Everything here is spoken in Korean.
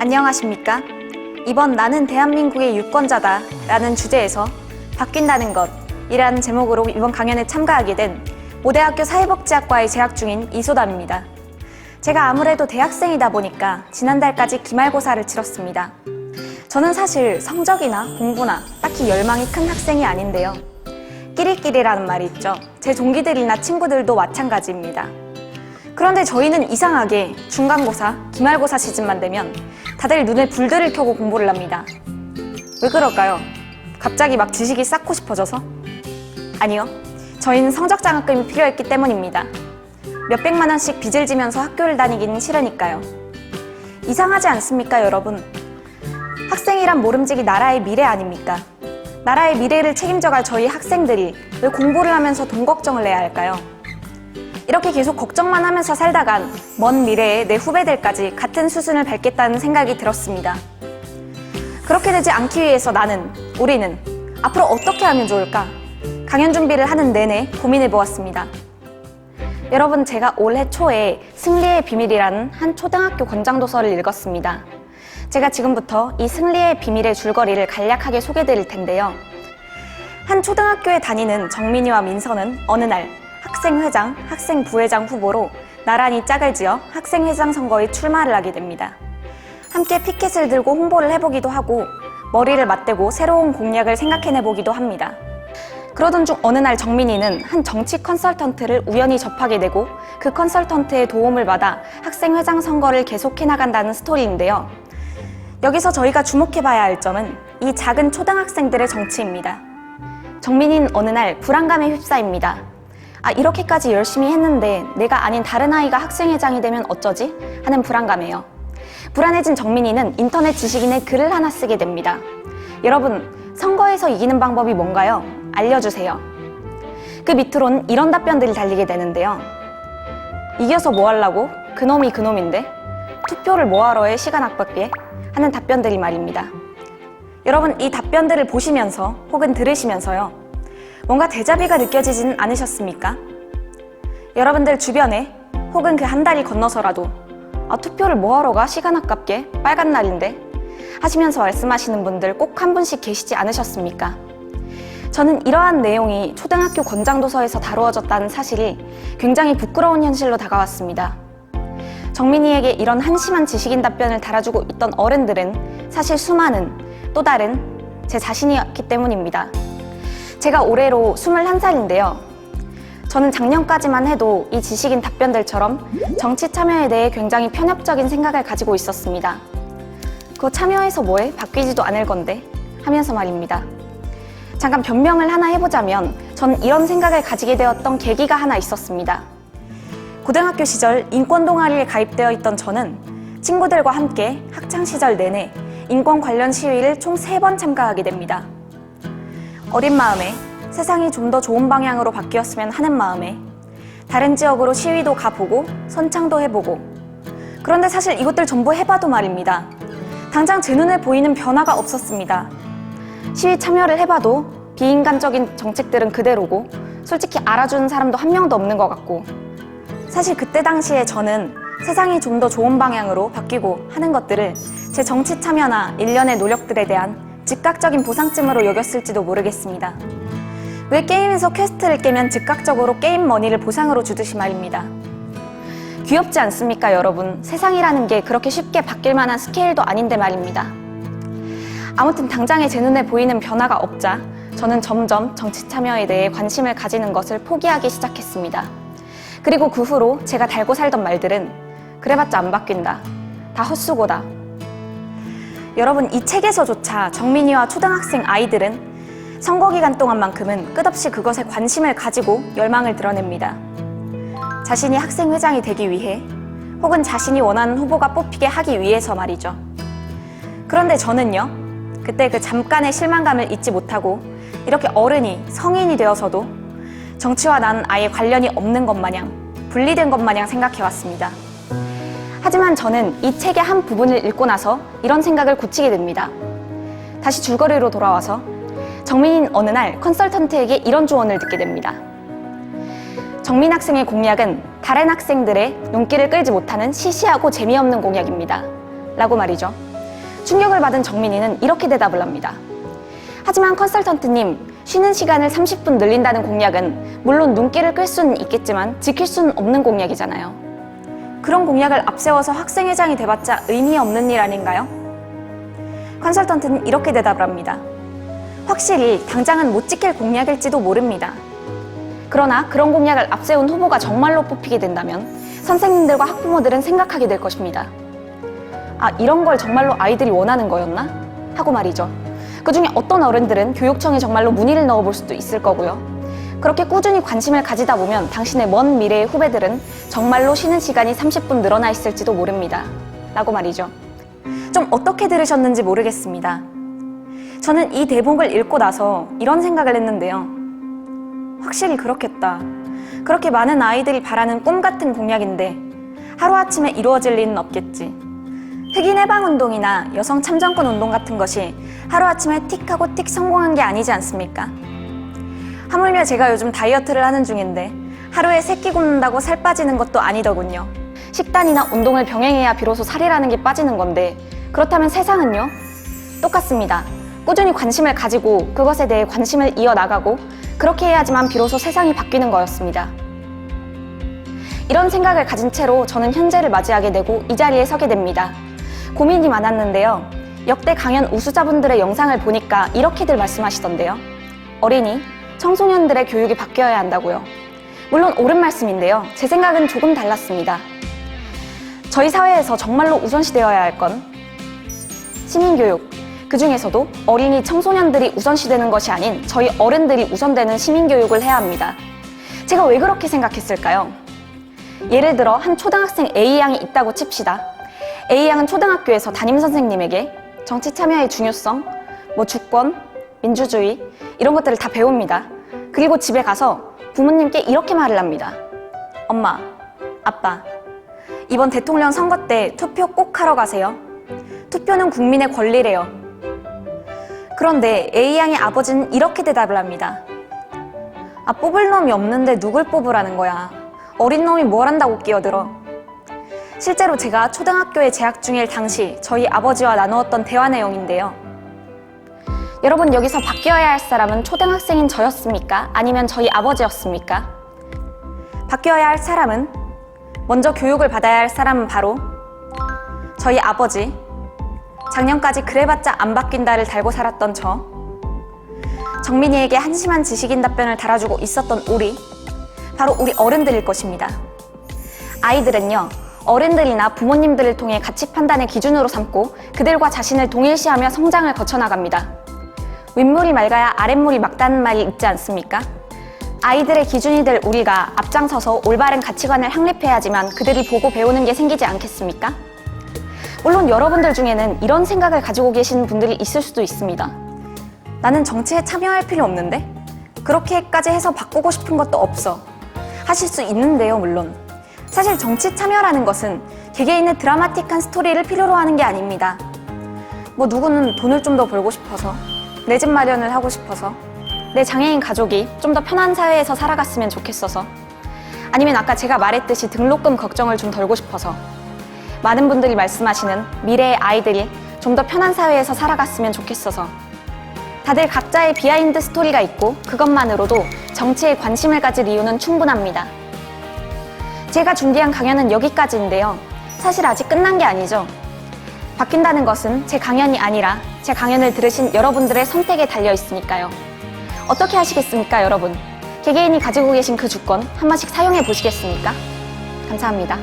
안녕하십니까? 이번 나는 대한민국의 유권자다 라는 주제에서 바뀐다는 것 이라는 제목으로 이번 강연에 참가하게 된 모대학교 사회복지학과에 재학 중인 이소담입니다. 제가 아무래도 대학생이다 보니까 지난달까지 기말고사를 치렀습니다. 저는 사실 성적이나 공부나 딱히 열망이 큰 학생이 아닌데요. 끼리끼리라는 말이 있죠. 제 동기들이나 친구들도 마찬가지입니다. 그런데 저희는 이상하게 중간고사, 기말고사 시즌만 되면 다들 눈에 불들을 켜고 공부를 합니다. 왜 그럴까요? 갑자기 막 지식이 쌓고 싶어져서? 아니요. 저희는 성적 장학금이 필요했기 때문입니다. 몇백만 원씩 빚을 지면서 학교를 다니기는 싫으니까요. 이상하지 않습니까, 여러분? 학생이란 모름지기 나라의 미래 아닙니까? 나라의 미래를 책임져갈 저희 학생들이 왜 공부를 하면서 돈 걱정을 해야 할까요? 이렇게 계속 걱정만 하면서 살다간 먼 미래에 내 후배들까지 같은 수순을 밟겠다는 생각이 들었습니다. 그렇게 되지 않기 위해서 우리는 앞으로 어떻게 하면 좋을까? 강연 준비를 하는 내내 고민해보았습니다. 여러분, 제가 올해 초에 승리의 비밀이라는 한 초등학교 권장도서를 읽었습니다. 제가 지금부터 이 승리의 비밀의 줄거리를 간략하게 소개드릴 텐데요. 한 초등학교에 다니는 정민이와 민서는 어느 날 학생회장, 학생부회장 후보로 나란히 짝을 지어 학생회장 선거에 출마를 하게 됩니다. 함께 피켓을 들고 홍보를 해보기도 하고 머리를 맞대고 새로운 공약을 생각해내보기도 합니다. 그러던 중 어느 날 정민이는 한 정치 컨설턴트를 우연히 접하게 되고 그 컨설턴트의 도움을 받아 학생회장 선거를 계속해 나간다는 스토리인데요. 여기서 저희가 주목해봐야 할 점은 이 작은 초등학생들의 정치입니다. 정민이는 어느 날 불안감에 휩싸입니다. 이렇게까지 열심히 했는데 내가 아닌 다른 아이가 학생회장이 되면 어쩌지? 하는 불안감이에요. 불안해진 정민이는 인터넷 지식인에 글을 하나 쓰게 됩니다. 여러분, 선거에서 이기는 방법이 뭔가요? 알려주세요. 그 밑으론 이런 답변들이 달리게 되는데요. 이겨서 뭐 하려고? 그놈이 그놈인데? 투표를 뭐하러 해? 시간 아깝게? 하는 답변들이 말입니다. 여러분, 이 답변들을 보시면서 혹은 들으시면서요. 뭔가 데자비가 느껴지지는 않으셨습니까? 여러분들 주변에 혹은 그 한 달이 건너서라도 투표를 뭐하러 가? 시간 아깝게? 빨간 날인데? 하시면서 말씀하시는 분들 꼭 한 분씩 계시지 않으셨습니까? 저는 이러한 내용이 초등학교 권장도서에서 다루어졌다는 사실이 굉장히 부끄러운 현실로 다가왔습니다. 정민이에게 이런 한심한 지식인 답변을 달아주고 있던 어른들은 사실 수많은 또 다른 제 자신이었기 때문입니다. 제가 올해로 21살인데요. 저는 작년까지만 해도 이 지식인 답변들처럼 정치 참여에 대해 굉장히 편협적인 생각을 가지고 있었습니다. 그거 참여해서 뭐해? 바뀌지도 않을 건데 하면서 말입니다. 잠깐 변명을 하나 해보자면 전 이런 생각을 가지게 되었던 계기가 하나 있었습니다. 고등학교 시절 인권 동아리에 가입되어 있던 저는 친구들과 함께 학창시절 내내 인권 관련 시위를 총 3번 참가하게 됩니다. 어린 마음에 세상이 좀 더 좋은 방향으로 바뀌었으면 하는 마음에 다른 지역으로 시위도 가보고 선창도 해보고 그런데 사실 이것들 전부 해봐도 말입니다. 당장 제 눈에 보이는 변화가 없었습니다. 시위 참여를 해봐도 비인간적인 정책들은 그대로고 솔직히 알아주는 사람도 한 명도 없는 것 같고 사실 그때 당시에 저는 세상이 좀 더 좋은 방향으로 바뀌고 하는 것들을 제 정치 참여나 일련의 노력들에 대한 즉각적인 보상쯤으로 여겼을지도 모르겠습니다. 왜 게임에서 퀘스트를 깨면 즉각적으로 게임 머니를 보상으로 주듯이 말입니다. 귀엽지 않습니까, 여러분? 세상이라는 게 그렇게 쉽게 바뀔 만한 스케일도 아닌데 말입니다. 아무튼 당장에 제 눈에 보이는 변화가 없자 저는 점점 정치 참여에 대해 관심을 가지는 것을 포기하기 시작했습니다. 그리고 그 후로 제가 달고 살던 말들은 그래봤자 안 바뀐다. 다 헛수고다. 여러분, 이 책에서조차 정민이와 초등학생 아이들은 선거 기간 동안만큼은 끝없이 그것에 관심을 가지고 열망을 드러냅니다. 자신이 학생회장이 되기 위해 혹은 자신이 원하는 후보가 뽑히게 하기 위해서 말이죠. 그런데 저는요, 그때 그 잠깐의 실망감을 잊지 못하고 이렇게 어른이 성인이 되어서도 정치와 나는 아예 관련이 없는 것 마냥 분리된 것 마냥 생각해왔습니다. 하지만 저는 이 책의 한 부분을 읽고 나서 이런 생각을 굳히게 됩니다. 다시 줄거리로 돌아와서 정민이는 어느 날 컨설턴트에게 이런 조언을 듣게 됩니다. 정민 학생의 공약은 다른 학생들의 눈길을 끌지 못하는 시시하고 재미없는 공약입니다. 라고 말이죠. 충격을 받은 정민이는 이렇게 대답을 합니다. 하지만 컨설턴트님, 쉬는 시간을 30분 늘린다는 공약은 물론 눈길을 끌 수는 있겠지만 지킬 수는 없는 공약이잖아요. 그런 공약을 앞세워서 학생회장이 돼봤자 의미 없는 일 아닌가요? 컨설턴트는 이렇게 대답을 합니다. 확실히 당장은 못 지킬 공약일지도 모릅니다. 그러나 그런 공약을 앞세운 후보가 정말로 뽑히게 된다면 선생님들과 학부모들은 생각하게 될 것입니다. 아, 이런 걸 정말로 아이들이 원하는 거였나? 하고 말이죠. 그중에 어떤 어른들은 교육청에 정말로 문의를 넣어볼 수도 있을 거고요. 그렇게 꾸준히 관심을 가지다 보면 당신의 먼 미래의 후배들은 정말로 쉬는 시간이 30분 늘어나 있을지도 모릅니다. 라고 말이죠. 좀 어떻게 들으셨는지 모르겠습니다. 저는 이 대목을 읽고 나서 이런 생각을 했는데요. 확실히 그렇겠다. 그렇게 많은 아이들이 바라는 꿈 같은 공약인데 하루아침에 이루어질 리는 없겠지. 흑인 해방운동이나 여성 참정권 운동 같은 것이 하루아침에 틱하고 틱 성공한 게 아니지 않습니까? 하물며 제가 요즘 다이어트를 하는 중인데 하루에 3끼 굶는다고 살 빠지는 것도 아니더군요. 식단이나 운동을 병행해야 비로소 살이라는 게 빠지는 건데 그렇다면 세상은요? 똑같습니다. 꾸준히 관심을 가지고 그것에 대해 관심을 이어나가고 그렇게 해야지만 비로소 세상이 바뀌는 거였습니다. 이런 생각을 가진 채로 저는 현재를 맞이하게 되고 이 자리에 서게 됩니다. 고민이 많았는데요. 역대 강연 우수자분들의 영상을 보니까 이렇게들 말씀하시던데요. 어린이, 청소년들의 교육이 바뀌어야 한다고요. 물론 옳은 말씀인데요. 제 생각은 조금 달랐습니다. 저희 사회에서 정말로 우선시되어야 할 건 시민교육, 그 중에서도 어린이, 청소년들이 우선시되는 것이 아닌 저희 어른들이 우선되는 시민교육을 해야 합니다. 제가 왜 그렇게 생각했을까요? 예를 들어 한 초등학생 A양이 있다고 칩시다. A양은 초등학교에서 담임선생님에게 정치 참여의 중요성, 주권, 민주주의 이런 것들을 다 배웁니다. 그리고 집에 가서 부모님께 이렇게 말을 합니다. 엄마, 아빠, 이번 대통령 선거 때 투표 꼭 하러 가세요. 투표는 국민의 권리래요. 그런데 A양의 아버지는 이렇게 대답을 합니다. 아, 뽑을 놈이 없는데 누굴 뽑으라는 거야. 어린 놈이 뭘 한다고 끼어들어. 실제로 제가 초등학교에 재학 중일 당시 저희 아버지와 나누었던 대화 내용인데요. 여러분, 여기서 바뀌어야 할 사람은 초등학생인 저였습니까? 아니면 저희 아버지였습니까? 바뀌어야 할 사람은, 먼저 교육을 받아야 할 사람은 바로 저희 아버지, 작년까지 그래봤자 안 바뀐다를 달고 살았던 저, 정민이에게 한심한 지식인 답변을 달아주고 있었던 우리, 바로 우리 어른들일 것입니다. 아이들은요, 어른들이나 부모님들을 통해 가치 판단의 기준으로 삼고 그들과 자신을 동일시하며 성장을 거쳐나갑니다. 윗물이 맑아야 아랫물이 맑다는 말이 있지 않습니까? 아이들의 기준이 될 우리가 앞장서서 올바른 가치관을 확립해야지만 그들이 보고 배우는 게 생기지 않겠습니까? 물론 여러분들 중에는 이런 생각을 가지고 계시는 분들이 있을 수도 있습니다. 나는 정치에 참여할 필요 없는데? 그렇게까지 해서 바꾸고 싶은 것도 없어. 하실 수 있는데요, 물론. 사실 정치 참여라는 것은 개개인의 드라마틱한 스토리를 필요로 하는 게 아닙니다. 누구는 돈을 좀 더 벌고 싶어서, 내 집 마련을 하고 싶어서, 내 장애인 가족이 좀 더 편한 사회에서 살아갔으면 좋겠어서, 아니면 아까 제가 말했듯이 등록금 걱정을 좀 덜고 싶어서, 많은 분들이 말씀하시는 미래의 아이들이 좀 더 편한 사회에서 살아갔으면 좋겠어서, 다들 각자의 비하인드 스토리가 있고 그것만으로도 정치에 관심을 가질 이유는 충분합니다. 제가 준비한 강연은 여기까지인데요. 사실 아직 끝난 게 아니죠. 바뀐다는 것은 제 강연이 아니라 제 강연을 들으신 여러분들의 선택에 달려 있으니까요. 어떻게 하시겠습니까, 여러분? 개개인이 가지고 계신 그 주권 한 번씩 사용해 보시겠습니까? 감사합니다.